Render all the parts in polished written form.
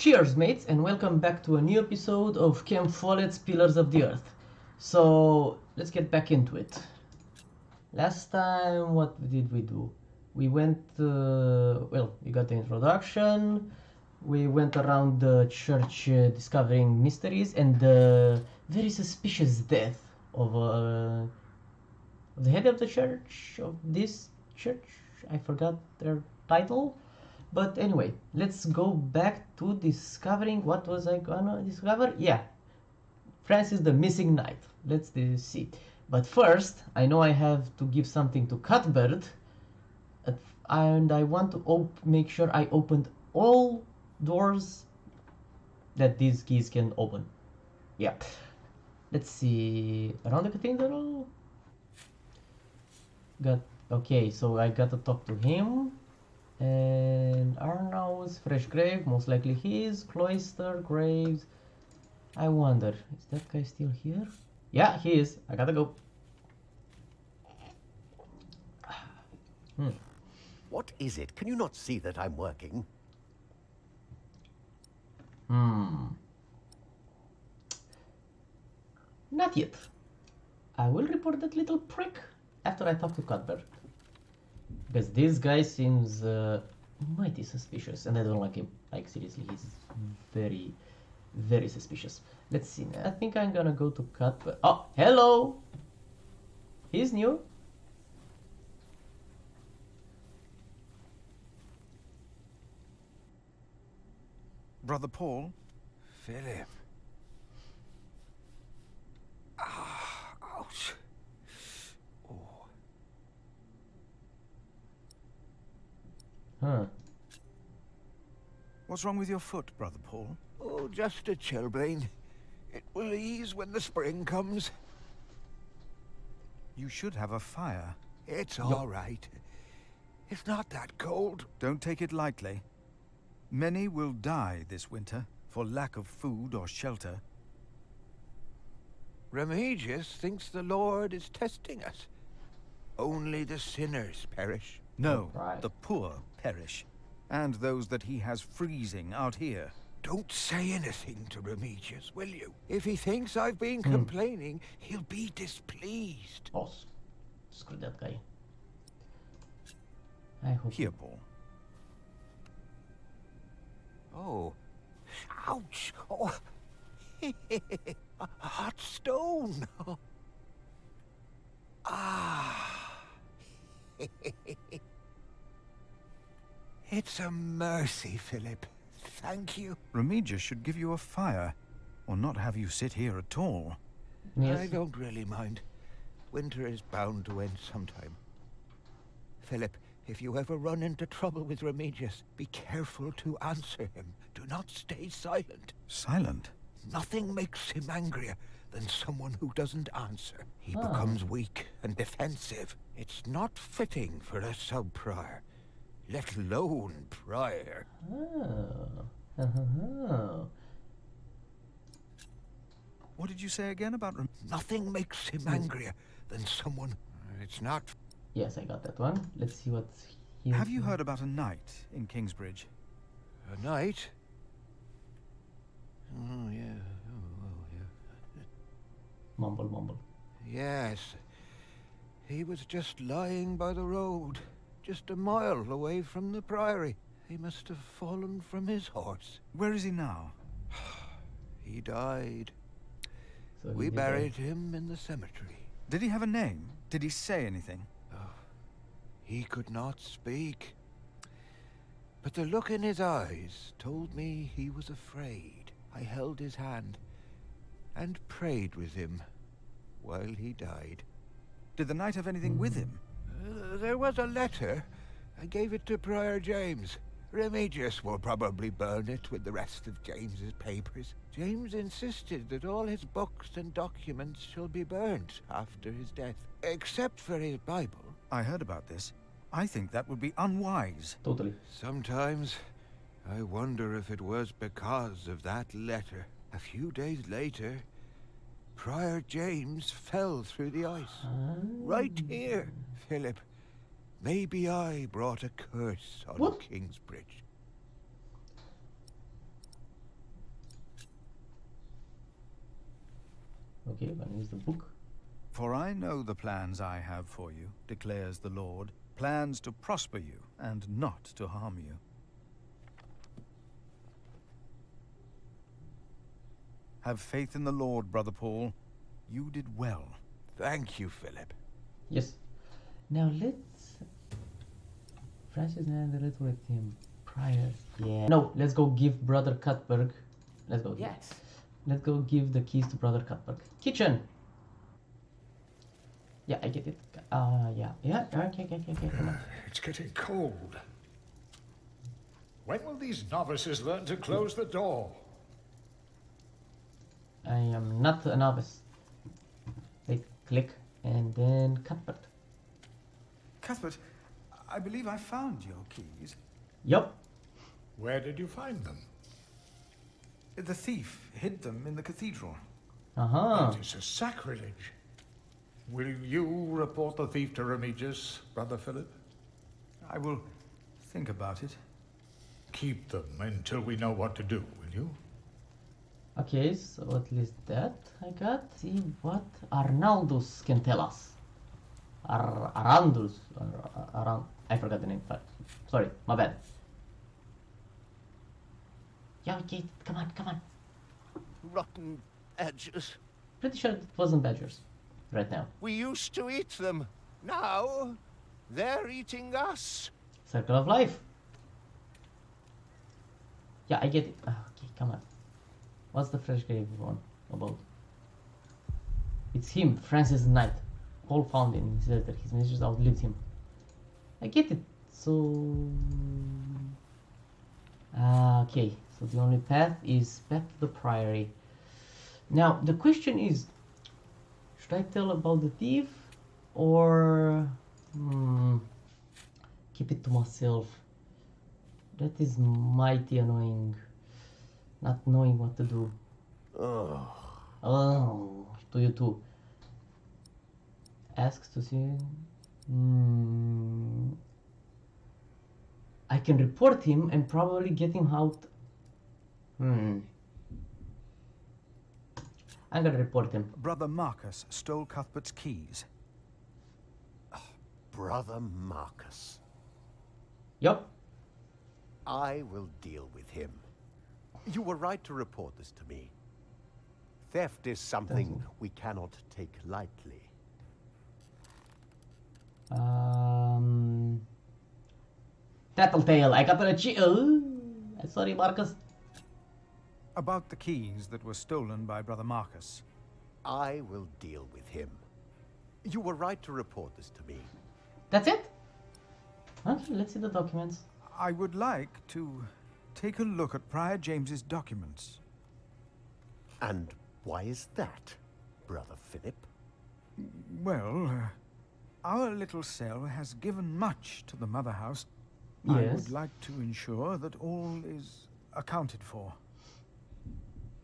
Cheers, mates, and welcome back to a new episode of Camp Follet's Pillars of the Earth. So, let's get back into it. Last time, what did we do? We went, we got the introduction, we went around the church discovering mysteries and the very suspicious death of the head of the church, of this church. I forgot their title. But anyway, let's go back to discovering what was I gonna discover? Yeah, Francis the Missing Knight. Let's see. But first, I know I have to give something to Cuthbert, and I want to make sure I opened all doors that these keys can open. Yeah. Let's see. Around the cathedral? Okay, so I got to talk to him. And Arnau's fresh grave, most likely his. Cloister graves. I wonder, is that guy still here? Yeah, he is. I gotta go. What is it? Can you not see that I'm working? Not yet. I will report that little prick after I talk to Cuthbert. Because this guy seems mighty suspicious, and I don't like him. Like, seriously, he's very, very suspicious. Let's see. I think I'm gonna go to Cuthbert. Oh, hello! He's new. Brother Paul? Philip. Ah, ouch. Oh. Huh. What's wrong with your foot, Brother Paul? Oh, just a chilblain. It will ease when the spring comes. You should have a fire. It's all right. It's not that cold. Don't take it lightly. Many will die this winter for lack of food or shelter. Remigius thinks the Lord is testing us. Only the sinners perish. No, Right. the poor perish, and those that he has freezing out here. Don't say anything to Remigius, will you? If he thinks I've been complaining, he'll be displeased. Oh, screw that guy. I hope. Here, Paul. Oh. Ouch! Oh. A hot stone! Ah! It's a mercy, Philip. Thank you. Remigius should give you a fire, or not have you sit here at all. Yes. I don't really mind. Winter is bound to end sometime. Philip, if you ever run into trouble with Remigius, be careful to answer him. Do not stay silent. Silent? Nothing makes him angrier than someone who doesn't answer. He becomes weak and defensive. It's not fitting for a sub-prior, let alone prior. Oh. What did you say again about Nothing makes him angrier than someone... It's not... Yes, I got that one. Let's see what's here. Have you heard about a knight in Kingsbridge? A knight? Oh, yeah. Oh, yeah. Mumble, mumble. Yes. He was just lying by the road, just a mile away from the priory. He must have fallen from his horse. Where is he now? He died. So We he did buried him in the cemetery. Did he have a name? Did he say anything? He could not speak. But the look in his eyes told me he was afraid. I held his hand and prayed with him while he died. Did the knight have anything with him? There was a letter. I gave it to Prior James. Remigius will probably burn it with the rest of James's papers. James insisted that all his books and documents shall be burnt after his death, except for his Bible. I heard about this. I think that would be unwise. Totally. Sometimes I wonder if it was because of that letter. A few days later, Prior James fell through the ice. Right here, Philip. Maybe I brought a curse on What? Kingsbridge. Okay, I'm gonna use the book. For I know the plans I have for you, declares the Lord. Plans to prosper you and not to harm you. Have faith in the Lord, Brother Paul. You did well. Thank you, Philip. Yes. Now let's... Francis and let's with him prior. Yeah. No, let's go give Brother Cuthbert. Let's go. Yes. Let's go give the keys to Brother Cuthbert. Kitchen! Yeah, I get it. Yeah. Okay, come on. It's getting cold. When will these novices learn to close the door? I am not a novice. Wait, click, and then Cuthbert. Cuthbert, I believe I found your keys. Yup. Where did you find them? The thief hid them in the cathedral. Uh-huh. That is a sacrilege. Will you report the thief to Remigius, Brother Philip? I will think about it. Keep them until we know what to do, will you? Okay, so at least that I got. See what Arnaldus can tell us. Arandus. I forgot the name. Sorry, my bad. Yeah, okay, come on. Rotten edges. Pretty sure it wasn't badgers right now. We used to eat them. Now, they're eating us. Circle of life. Yeah, I get it. Okay, come on. What's the fresh grave one about? It's him, Francis Knight. Paul found in his letter. His mistress outlived him. I get it. So... okay, so the only path is back to the priory. Now, the question is, should I tell about the thief or keep it to myself? That is mighty annoying, not knowing what to do. Oh, to you too. Asks to see... I can report him and probably get him out. I'm gonna report him. Brother Marcus stole Cuthbert's keys. Brother Marcus. Yup. I will deal with him. You were right to report this to me. Theft is something we cannot take lightly. Tattletale, I got a sorry, Marcus. About the keys that were stolen by Brother Marcus. I will deal with him. You were right to report this to me. That's it? Okay, let's see the documents. I would like to take a look at Prior James's documents. And why is that, Brother Philip? Well, our little cell has given much to the Mother House. Yes. I would like to ensure that all is accounted for.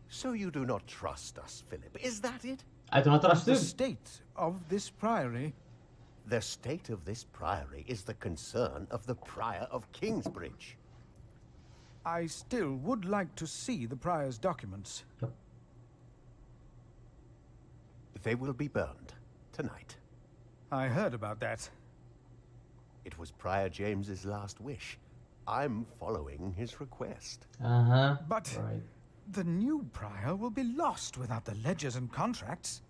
So you do not trust us, Philip, is that it? I do not trust The you. state of this priory. The state of this priory is the concern of the Prior of Kingsbridge. I still would like to see the prior's documents. Yep. They will be burned tonight. I heard about that. It was Prior James's last wish. I'm following his request. Uh-huh. But Right. the new prior will be lost without the ledgers and contracts.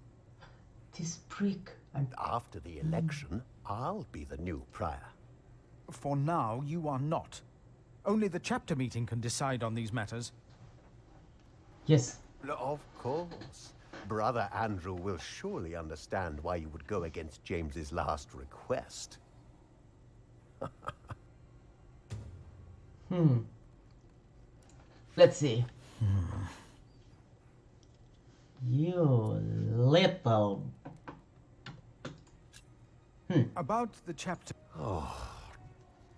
This prick. After the election, I'll be the new prior. For now, you are not. Only the chapter meeting can decide on these matters. Yes. Of course. Brother Andrew will surely understand why you would go against James's last request. Let's see. You little... About the chapter...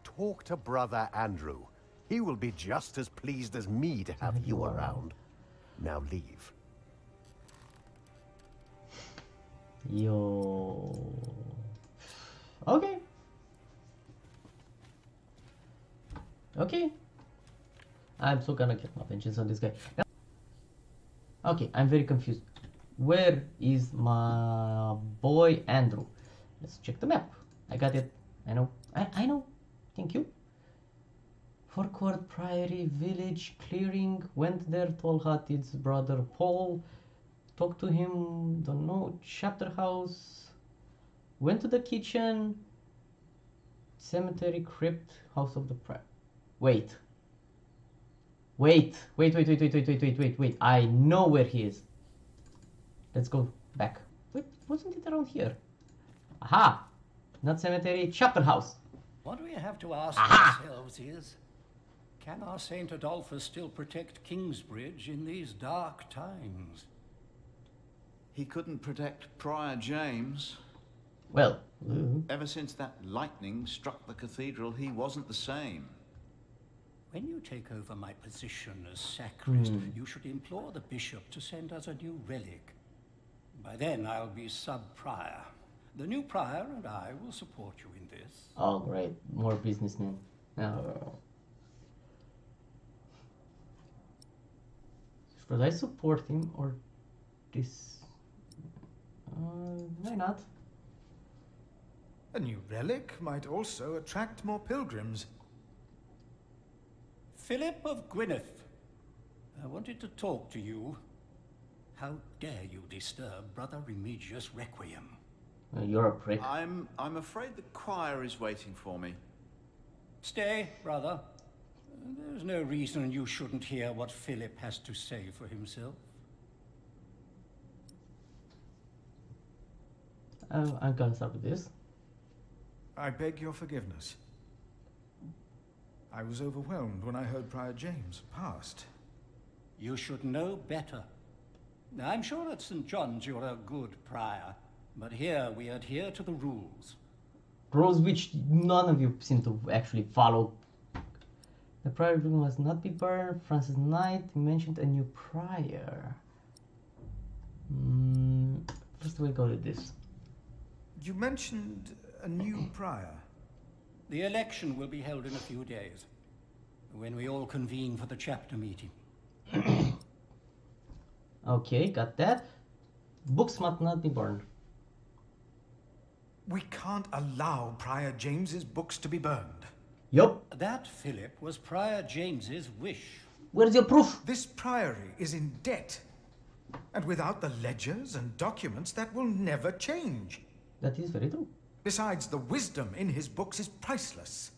Talk to Brother Andrew. He will be just as pleased as me to have you around. Now leave. Yo. Okay. Okay. I'm so gonna get my vengeance on this guy. Okay, I'm very confused. Where is my boy Andrew? Let's check the map. I got it. I know. I know. Thank you. Forkord Priory Village clearing. Went there. Told Hatid's brother Paul. Talked to him. Don't know. Chapter house. Went to the kitchen. Cemetery crypt. House of the Prior. Wait. Wait. I know where he is. Let's go back. Wait, wasn't it around here? Aha! Not cemetery, chapter house. What we have to ask ourselves is, can our Saint Adolphus still protect Kingsbridge in these dark times? He couldn't protect Prior James. Well, Ever since that lightning struck the cathedral, he wasn't the same. When you take over my position as sacrist, you should implore the bishop to send us a new relic. By then I'll be sub-prior. The new prior and I will support you in this. oh great, more businessmen. Should I support him or this? Why not? A new relic might also attract more pilgrims. Philip of Gwynedd, I wanted to talk to you. How dare you disturb Brother Remigius' requiem? You're a prick. I'm afraid the choir is waiting for me. Stay, brother. There's no reason you shouldn't hear what Philip has to say for himself. I'm gonna start with this. I beg your forgiveness. I was overwhelmed when I heard Prior James passed. You should know better. Now, I'm sure at St. John's you're a good prior, but here we adhere to the rules. Rules which none of you seem to actually follow. The prior building must not be burned. Francis Knight mentioned a new prior. First we'll go to this. You mentioned a new prior. The election will be held in a few days, when we all convene for the chapter meeting. Okay, got that. Books must not be burned. We can't allow Prior James's books to be burned. Yup. That, Philip, was Prior James's wish. Where's your proof? This priory is in debt. And without the ledgers and documents, that will never change. That is very true. Besides, the wisdom in his books is priceless.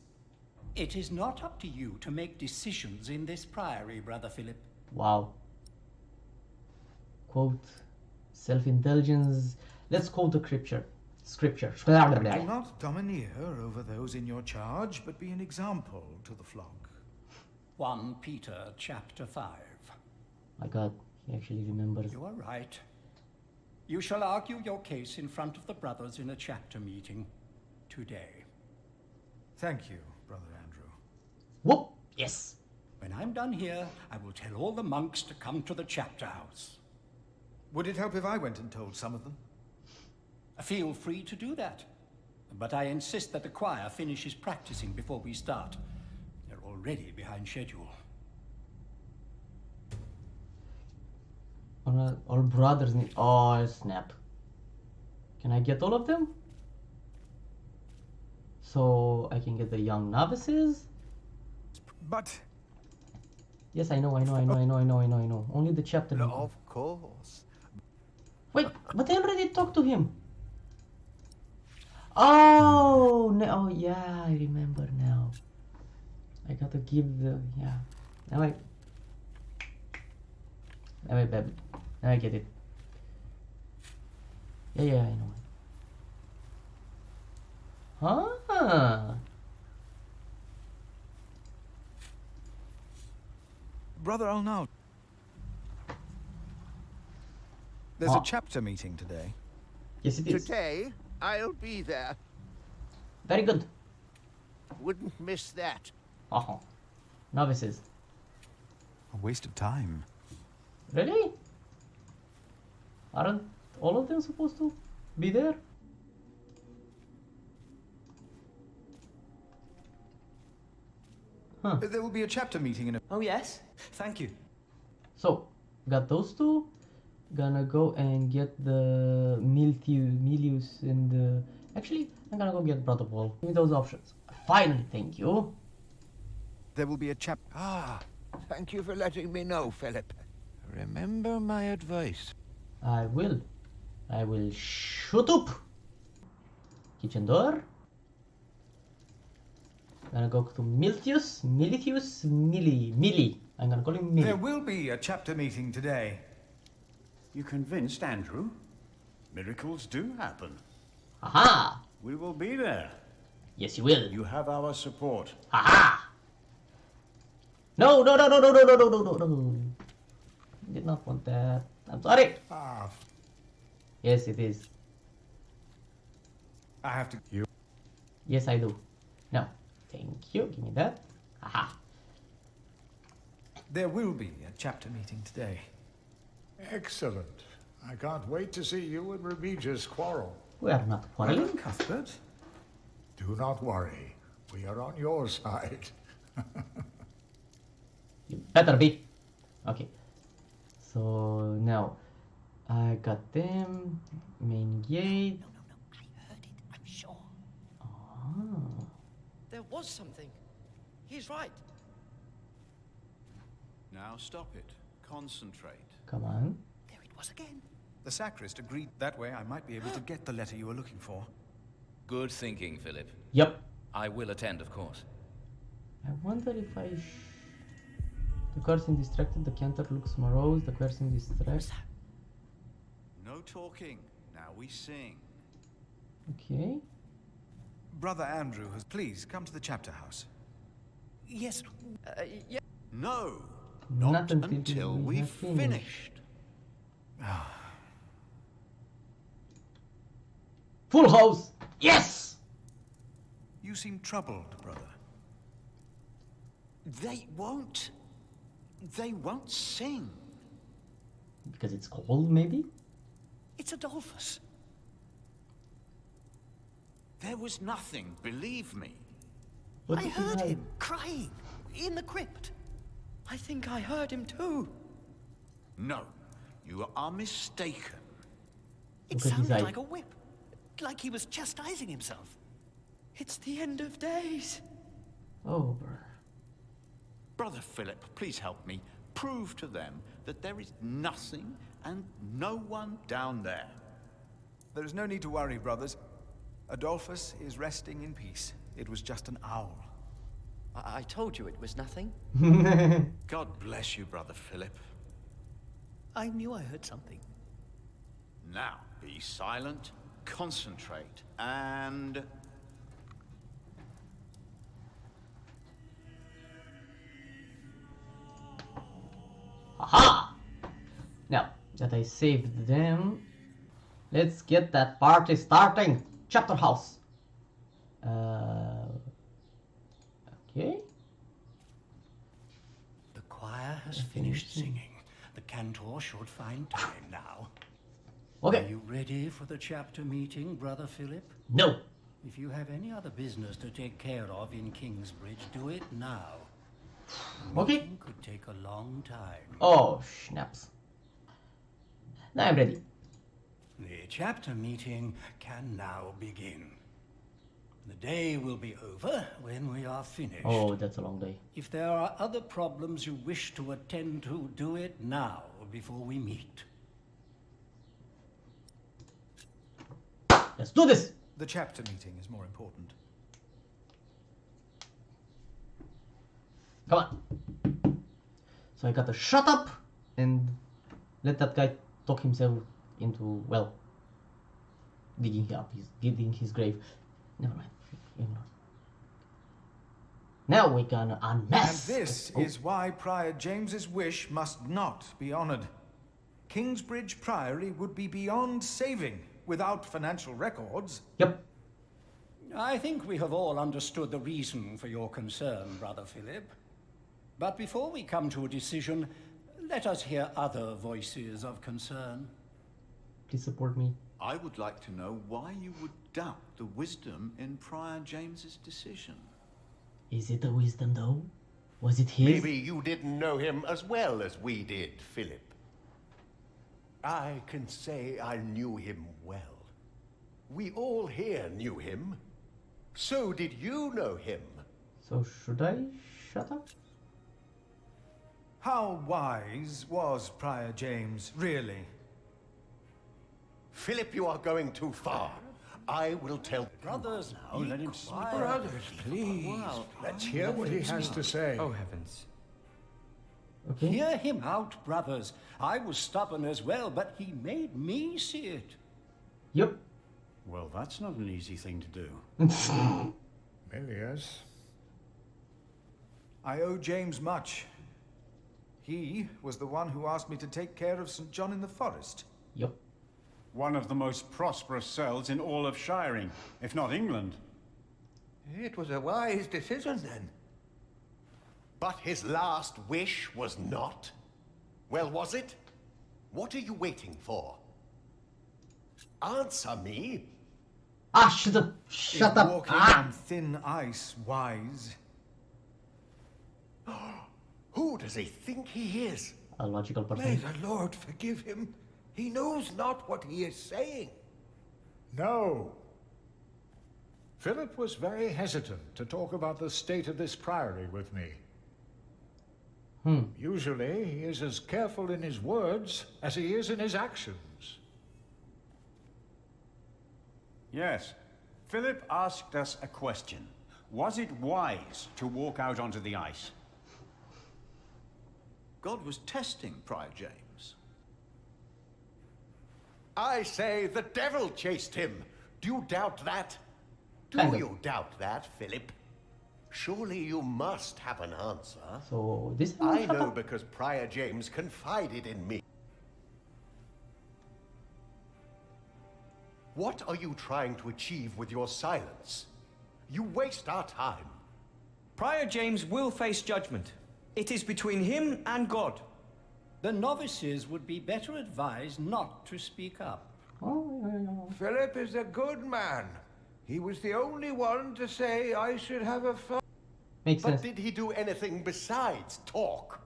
It is not up to you to make decisions in this priory, Brother Philip. Wow. Quote, self-indulgence. Let's quote the scripture. Do not domineer over those in your charge, but be an example to the flock. 1 Peter chapter 5. My God, he actually remembers. You are right. You shall argue your case in front of the brothers in a chapter meeting today. Thank you, Brother Andrew. Whoop! Yes! When I'm done here, I will tell all the monks to come to the chapter house. Would it help if I went and told some of them? Feel free to do that. But I insist that the choir finishes practicing before we start. They're already behind schedule. All brothers need. Oh, snap. Can I get all of them? So I can get the young novices? But Yes, I know. Only the chapter. meeting. Of course. Wait, but I already talked to him. Oh, no, oh yeah, I remember now. I gotta give the, yeah. Now I get it. Yeah, I know. Huh. Brother Arnaud, there's a chapter meeting today. Yes, it is. Today, I'll be there. Very good. Wouldn't miss that. Oh, novices. A waste of time. Really? Aren't all of them supposed to be there? Huh. There will be a chapter meeting in a... Oh, yes? Thank you. So, got those two. gonna go and get the Milius and the... Actually, I'm gonna go get Brother Paul. Give me those options. Finally, thank you. There will be a chap. Ah, thank you for letting me know, Philip. Remember my advice. I will. I will shut up. Kitchen door. Gonna go to Miltius. Millie. I'm gonna call him Millie. There will be a chapter meeting today. You convinced Andrew? Miracles do happen. Aha! We will be there. Yes, you will. You have our support. Aha! No. Did not want that. I'm sorry. Ah, Yes, it is. I have to. Yes, I do. No. Thank you. Give me that. Aha. There will be a chapter meeting today. excellent. I can't wait to see you and Remigius quarrel. We are not quarreling. Cuthbert. Do not worry. We are on your side. You better be. Okay. So now I got them. Main gate. No. I heard it, I'm sure. Ah. There was something. He's right. Now stop it. Concentrate. Come on. There it was again. The sacrist agreed that way I might be able to get the letter you were looking for. Good thinking, Philip. Yep. I will attend, of course. I wonder if I... The cursing distracted, the cantor looks morose, the cursing distracted... No talking. Now we sing. Okay. Brother Andrew has. Please come to the chapter house. Yes. Yeah. No. Not Not until we we've have finished. Full house! Yes! You seem troubled, brother. They won't sing. Because it's cold, maybe? It's Adolphus. There was nothing, believe me. What I did he heard hide? him crying in the crypt. I think I heard him too. No, you are mistaken. It Look at his sounded eye. like a whip. Like he was chastising himself. It's the end of days. Oh, bro. Brother Philip, please help me. Prove to them that there is nothing and no one down there. There is no need to worry, brothers. Adolphus is resting in peace. It was just an owl. I told you it was nothing. God bless you, Brother Philip. I knew I heard something. Now, be silent, concentrate, and... Aha! Now that I saved them, let's get that party starting. Chapter house. Okay. The choir has finished singing. The cantor should find time now. Okay. Are you ready for the chapter meeting, Brother Philip? No. If you have any other business to take care of in Kingsbridge, do it now. The Okay. meeting could take a long time. Oh, snaps. Now I'm ready. The chapter meeting can now begin. The day will be over when we are finished. Oh, that's a long day. If there are other problems you wish to attend to, do it now before we meet. Let's do this. The chapter meeting is more important. Come on. So I gotta shut up and let that guy talk himself into, well, digging his grave. Never mind. Ignore. Now we're gonna And unmask. this is why Prior James's wish must not be honored. Kingsbridge Priory would be beyond saving without financial records. Yep. I think we have all understood the reason for your concern, Brother Philip. But before we come to a decision, let us hear other voices of concern. Please support me. I would like to know why you would doubt the wisdom in Prior James's decision. Is it a wisdom though? Was it his? Maybe you didn't know him as well as we did, Philip. I can say I knew him well. We all here knew him. So did you know him? So should I shut up? How wise was Prior James, really? Philip, you are going too far. I will tell... Brothers, now, let him speak. Brothers, please. Well, Let's hear what he has to say. Oh, heavens. Okay. hear him out, brothers. I was stubborn as well, but he made me see it. Yep. Well, that's not an easy thing to do. Milius. I owe James much. He was the one who asked me to take care of St. John in the Forest. Yep. One of the most prosperous cells in all of Shiring, if not England. It was a wise decision then. But his last wish was not? Well, was it? What are you waiting for? Answer me. Ah, shut up. Shut up. Walking Ah. on thin ice, wise. Who does he think he is? A logical May person. the Lord forgive him. He knows not what he is saying. No. Philip was very hesitant to talk about the state of this priory with me. Usually, he is as careful in his words as he is in his actions. Yes. Philip asked us a question. Was it wise to walk out onto the ice? God was testing Prior James. I say the devil chased him. Do you doubt that? Kind Do of. you doubt that, Philip? Surely you must have an answer. So this I know because Prior James confided in me. What are you trying to achieve with your silence? You waste our time. Prior James will face judgment. It is between him and God. The novices would be better advised not to speak up. Philip is a good man. He was the only one to say I should have a son. Makes But sense. did he do anything besides talk?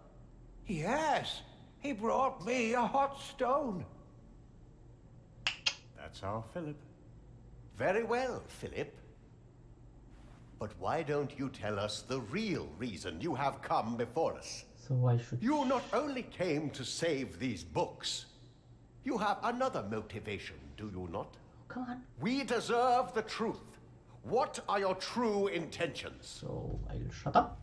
Yes, he brought me a hot stone. That's our Philip. Very well, Philip. But why don't you tell us the real reason you have come before us? So I should. You not only came to save these books, you have another motivation, do you not? Come on. We deserve the truth. What are your true intentions? So I'll shut up.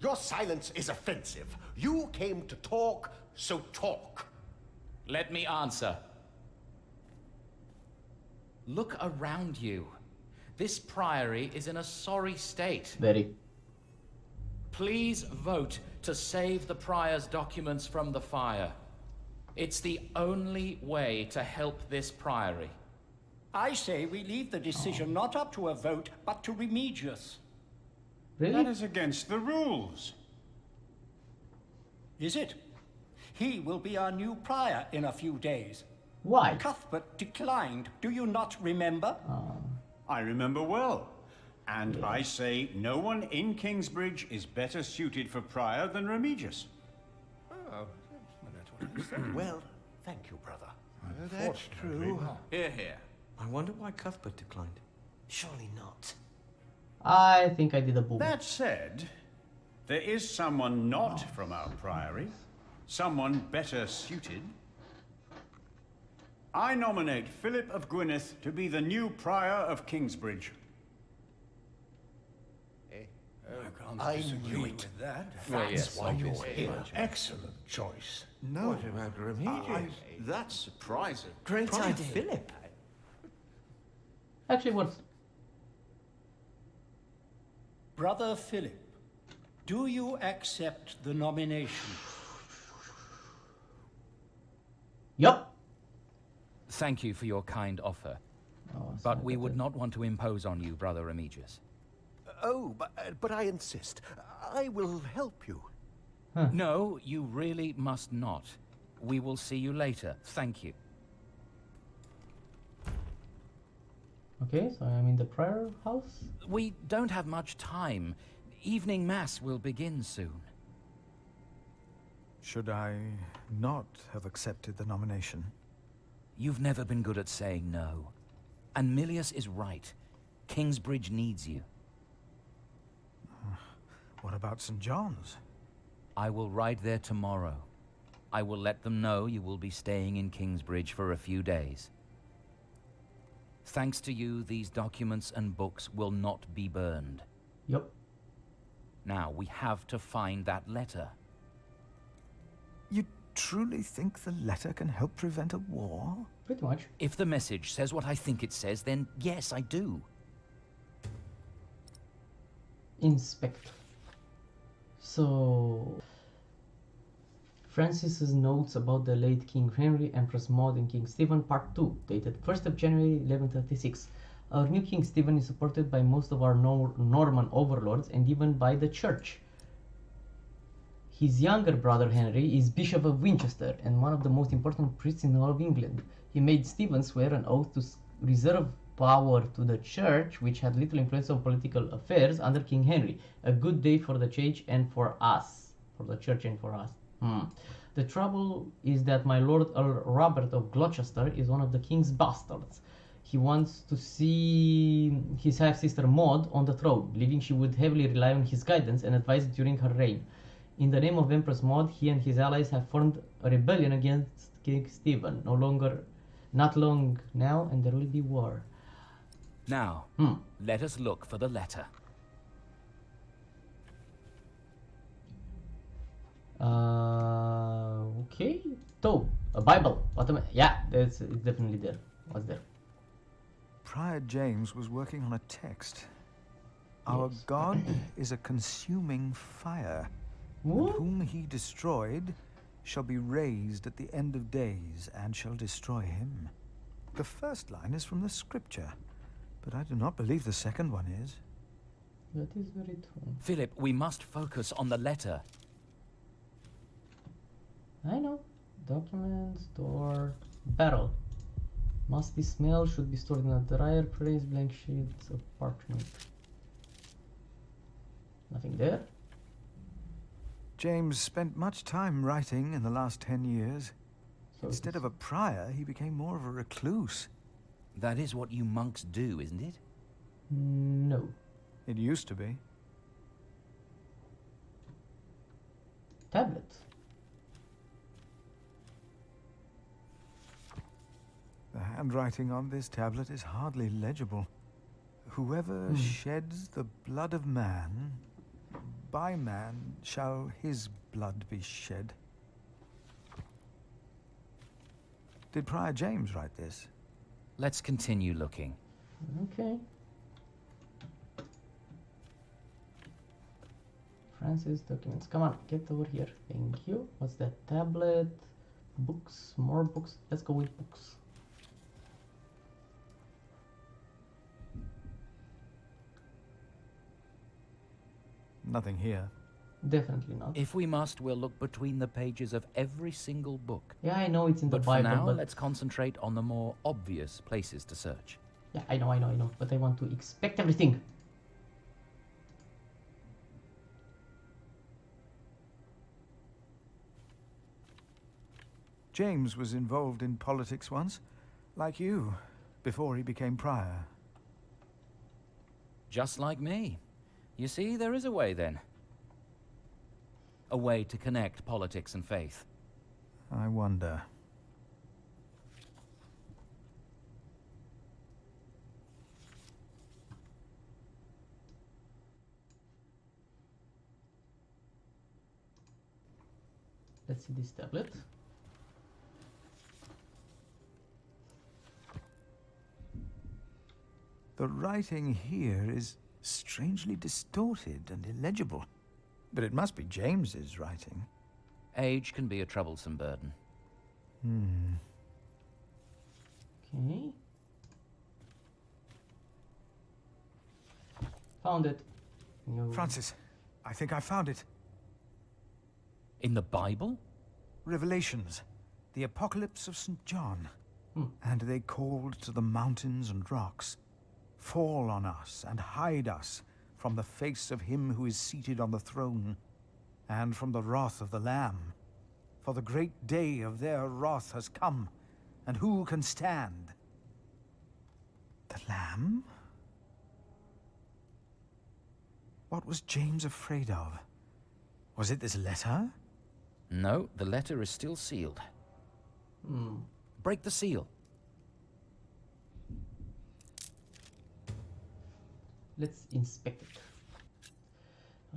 Your silence is offensive. You came to talk, so talk. Let me answer. Look around you. This priory is in a sorry state. Very. Please vote to save the prior's documents from the fire. It's the only way to help this priory. I say we leave the decision not up to a vote, but to Remigius. That Really? is against the rules. Is it? He will be our new prior in a few days. Why? Cuthbert declined. Do you not remember? I remember well. And I say no one in Kingsbridge is better suited for prior than Remigius. Well, thank you, brother. That's true. Hear, hear. I wonder why Cuthbert declined. Surely not. I think I did a boom. That said, there is someone not from our priory, someone better suited. I nominate Philip of Gwynedd to be the new prior of Kingsbridge. I knew it. With that. That's why you're here. Excellent choice. No. What about Remigius? That's surprising. Great Prior idea. Philip. Actually, what's. Brother Philip, do you accept the nomination? Yup. Thank you for your kind offer. Oh, But we would not want to impose on you, Brother Remigius. Oh, but I insist. I will help you. No, you really must not. We will see you later. Thank you. Okay, so I'm in the prayer house. We don't have much time. Evening Mass will begin soon. Should I not have accepted the nomination? You've never been good at saying no. And Milius is right. Kingsbridge needs you. What about St. John's? I will ride there tomorrow. I will let them know you will be staying in Kingsbridge for a few days. Thanks to you, these documents and books will not be burned. Yep. Now, we have to find that letter. You truly think the letter can help prevent a war? Pretty much. If the message says what I think it says, then yes, I do. Inspect. So, Francis's notes about the late King Henry, Empress Maud, and King Stephen, Part 2, dated 1st of January 1136. Our new King Stephen is supported by most of our Norman overlords and even by the Church. His younger brother Henry is Bishop of Winchester and one of the most important priests in all of England. He made Stephen swear an oath to reserve power to the Church, which had little influence on political affairs under King Henry. A good day for the Church and for us. For the Church and for us. The trouble is that my Lord Earl Robert of Gloucester is one of the King's bastards. He wants to see his half-sister Maud on the throne, believing she would heavily rely on his guidance and advice during her reign. In the name of Empress Maud, he and his allies have formed a rebellion against King Stephen. Not long now, and there will be war. Now, let us look for the letter. Okay. So, a Bible. Yeah, it's definitely there. What's there? Prior James was working on a text. Our God is a consuming fire, and whom he destroyed shall be raised at the end of days and shall destroy him. The first line is from the scripture, but I do not believe the second one is. That is very true. Philip, we must focus on the letter. I know. Documents, door, barrel. Musty smell, should be stored in a dryer press, blank sheets of parchment. Nothing there. James spent much time writing in the last 10 years. So instead of a prior, he became more of a recluse. That is what you monks do, isn't it? No. It used to be. Tablet. The handwriting on this tablet is hardly legible. Whoever sheds the blood of man, by man shall his blood be shed. Did Prior James write this? Let's continue looking. Okay. Francis documents. Come on, get over here. Thank you. What's that? Tablet. Books. More books. Let's go with books. Nothing here. Definitely not. If we must, we'll look between the pages of every single book. Yeah, I know it's in the But Bible, for now, but let's concentrate on the more obvious places to search. yeah, I know. But I want to expect everything. James was involved in politics once, like you, before he became prior. Just like me. You see, there is a way then. A way to connect politics and faith. I wonder. Let's see this tablet. The writing here is strangely distorted and illegible. But it must be James's writing. Age can be a troublesome burden. Okay. Found it. No. Francis, I think I found it. In the Bible? Revelations, the apocalypse of St. John. And they called to the mountains and rocks, fall on us and hide us from the face of him who is seated on the throne, and from the wrath of the Lamb. For the great day of their wrath has come, and who can stand? The Lamb? What was James afraid of? Was it this letter? No, the letter is still sealed. Break the seal. Let's inspect it.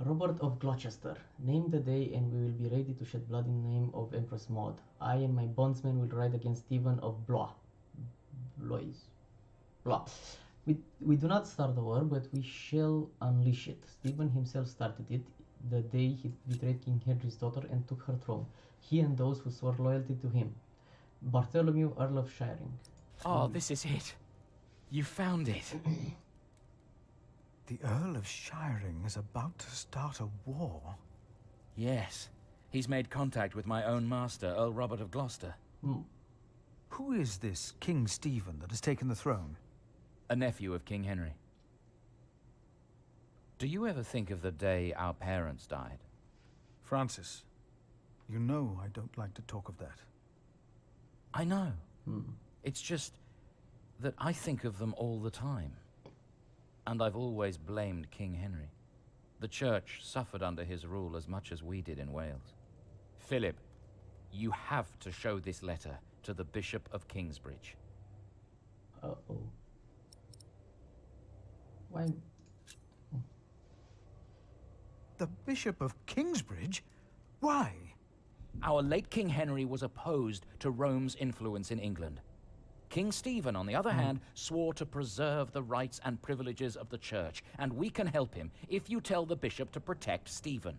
Robert of Gloucester, name the day and we will be ready to shed blood in the name of Empress Maud. I and my bondsmen will ride against Stephen of Blois. Blois. We do not start the war, but we shall unleash it. Stephen himself started it the day he betrayed King Henry's daughter and took her throne. He and those who swore loyalty to him. Bartholomew, Earl of Shiring. Oh, this is it. You found it. The Earl of Shiring is about to start a war. Yes. He's made contact with my own master, Earl Robert of Gloucester. Who is this King Stephen that has taken the throne? A nephew of King Henry. Do you ever think of the day our parents died? Francis, you know I don't like to talk of that. I know. It's just that I think of them all the time. And I've always blamed King Henry. The church suffered under his rule as much as we did in Wales. Philip, you have to show this letter to the Bishop of Kingsbridge. Uh-oh. Why? The Bishop of Kingsbridge? Why? Our late King Henry was opposed to Rome's influence in England. King Stephen, on the other hand, swore to preserve the rights and privileges of the church, and we can help him if you tell the bishop to protect Stephen.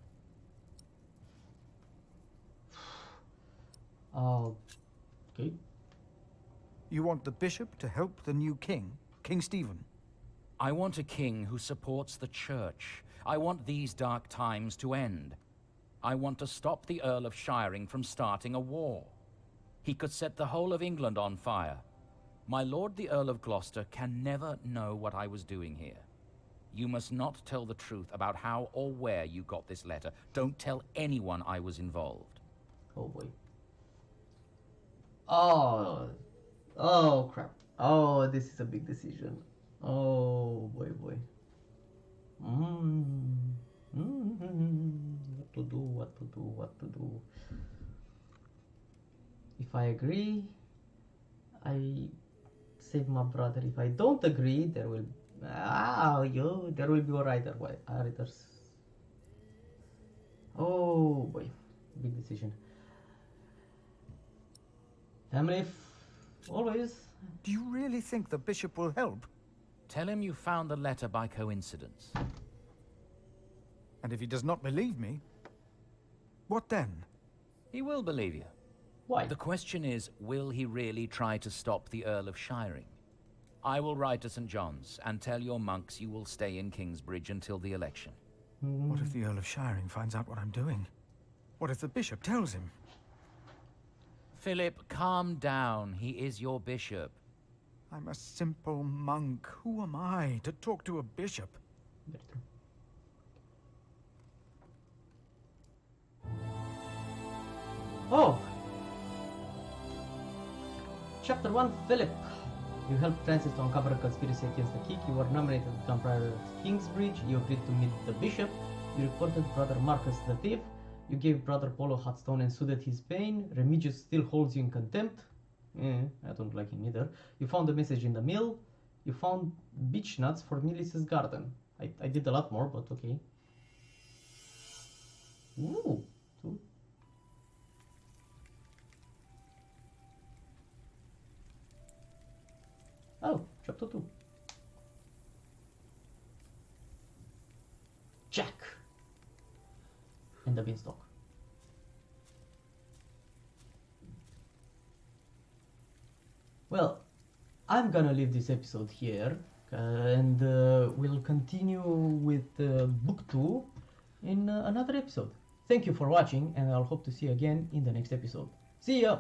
Okay. You want the bishop to help the new king, King Stephen? I want a king who supports the church. I want these dark times to end. I want to stop the Earl of Shiring from starting a war. He could set the whole of England on fire. My lord the Earl of Gloucester can never know what I was doing here. You must not tell the truth about how or where you got this letter. Don't tell anyone I was involved. Oh boy. Oh crap. Oh, this is a big decision. Oh boy. What to do. If I agree, I save my brother. If I don't agree, there will there will be a writers. Oh boy, big decision. Family always. Do you really think the bishop will help? Tell him you found the letter by coincidence. And if he does not believe me, what then? He will believe you. Why? The question is, will he really try to stop the Earl of Shiring? I will write to St. John's and tell your monks you will stay in Kingsbridge until the election. What if the Earl of Shiring finds out what I'm doing? What if the bishop tells him? Philip, calm down. He is your bishop. I'm a simple monk. Who am I to talk to a bishop? Oh! Chapter 1, Philip. You helped Francis to uncover a conspiracy against the king. You were nominated to become prior of Kingsbridge. You agreed to meet the bishop. You reported Brother Marcus the thief. You gave Brother Polo hot stone and soothed his pain. Remigius still holds you in contempt. I don't like him either. You found a message in the mill. You found beech nuts for Melissa's garden. I did a lot more, but okay. Ooh. Oh, chapter 2. Jack. And the beanstalk. Well, I'm gonna leave this episode here, and we'll continue with book 2 in another episode. Thank you for watching, and I'll hope to see you again in the next episode. See ya!